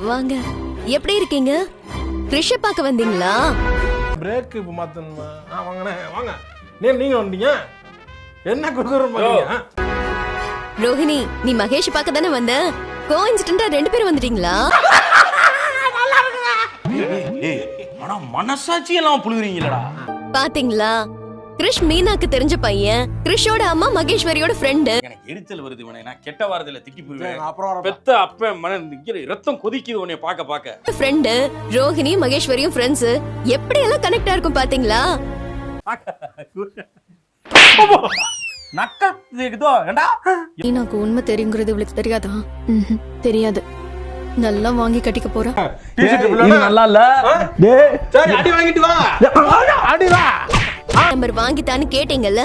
வாங்க. எப்படி இருக்கீங்க? கிருஷ பார்க்க வந்தீங்களா? பிரேக் இப்ப மாத்தணுமா? வாங்கண்ணே வாங்க. நீங்க வந்தீங்க. என்ன குறுகுறுன்னு பாத்தீங்க? ரோஹிணி, நீ மகேஷ் பார்க்க தானே வந்த? கோஇன்சிடென்ட்டா 2 பேரும் வந்துட்டீங்களா? ஆனா மனசாட்சி எல்லாம் புழுகுறீங்களடா. பாத்தீங்களா? கிருஷ் மீனாக்கு தெரிஞ்ச பையன். கிருஷோட அம்மா மகேஸ்வரியோட ஃப்ரெண்டு. எனக்கு எரிச்சல் வருது இவனை. நான் கெட்ட வார்த்தையில திட்டி போடுவேன். அப்புறம் பெத்த அப்ப மன ரத்தம் கொதிக்குது உன்னை பாக்க. ஃப்ரெண்டு ரோஹிணி மகேஸ்வரியும் ஃப்ரெண்ட்ஸ். எப்படி எல்லாம் கனெக்டா இருக்கும் பாத்தீங்களா? நக்கல் கேக்குதோ ஏண்டா? மீனாக்கு உண்மை தெரியுங்கிறது இவளுக்கு தெரியாதா? தெரியாது. நல்லா வாங்கி கட்டிக்க போறா. நல்லா இல்ல. சரி அடி வாங்கிட்டு வா. அடி வா. நம்பர் வாங்கிட்டான்னு கேட்டீங்கல்ல?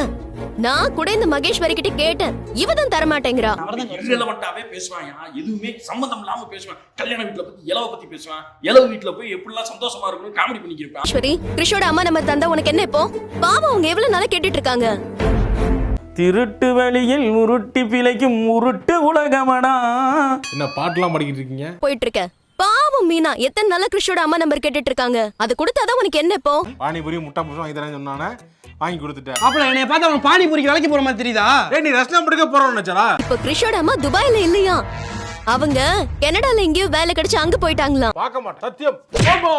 நான் கூட இந்த மகேஸ்வரி கிட்ட கேட்டேன். இவதான் தர மாட்டேங்கிறா. irrelevant-ஆவே பேசுவான். எதுவுமே சம்பந்தம் இல்லாம பேசுவான். கல்யாண வீட்ல பத்தி எலவ பத்தி பேசுவான். எலவ வீட்ல போய் எப்படிலாம் சந்தோஷமா இருக்கணும் காமெடி பண்ணிக்கிருப்பான். மகேஸ்வரி, கிருஷோட அம்மா நம்பர் தந்தா உனக்கு என்ன இப்போ? பாவம், அவங்க எவ்வளவு நாளா கேட்டுட்டு இருக்காங்க. திருட்டு வழியில் உருட்டி பிழைக்கும் உருட்டு உலகமடா. என்ன பாட்டுலாம் படிக்கிட்டு இருக்கீங்க? போயிட்டு இருக்க. பாவம் மீனா, எத்தனை நாளா கிருஷோட அம்மா நம்பர் கேட்டுட்டு இருக்காங்க. அது கொடுத்தாதான் உனக்கு என்ன இப்போ? பானிபூரி முட்டை புஷம் வாங்கி தரேன்னு சொன்னானே, வாங்கி கொடுத்துட்டேன். அப்பல என்னைய பார்த்தா அவன் பானிபூரிக்கு வேலைக்கு போற மாதிரி தெரியுதா? நீ ரெஸ்டாரண்ட் படுக்க போறோம்னு நினைச்சா? இப்போ கிருஷோட அம்மா துபாயில இல்லையா? அவங்க கனடால எங்கேயோ வேலை கிடைச்சு அங்க போயிட்டாங்களாம். பார்க்க மாட்டேன் சத்தியம். போமா.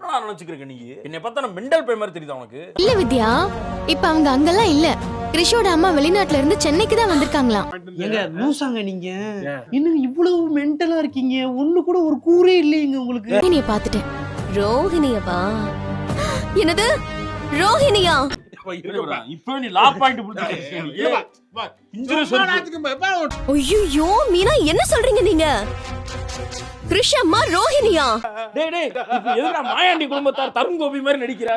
நான் நினைச்சுக்கிறேன் நீ என்னை பார்த்தா மெண்டல் பே மாதிரி தெரியுதா உனக்கு? இல்ல வித்யா, இப்ப அவங்க அங்கெல்லாம் இல்ல. கிருஷோட அம்மா வெளிநாட்டுல இருந்து சென்னைக்கு தான் வந்திருக்காங்களாம். எங்க லூசாங்க நீங்க? இன்னும் இவ்வளவு மென்டலா இருக்கீங்க. ஒண்ணு கூட ஒரு கூரே இல்லைங்க உங்களுக்கு. நீ பாத்துட்டேன். ரோஹிணியவா? என்னது ரோஹிணியா? இப்போ நீ லா பாயிண்ட் புடிச்சிட்டே. ஐயோ மீனா, என்ன சொல்றீங்க நீங்க? கிருஷ் அம்மா ரோஹிணியா? டேய் இப்போ எதுக்கு மாயாண்டி குடும்பத்தார் தருண் கோபி மாதிரி நடிக்கிறா?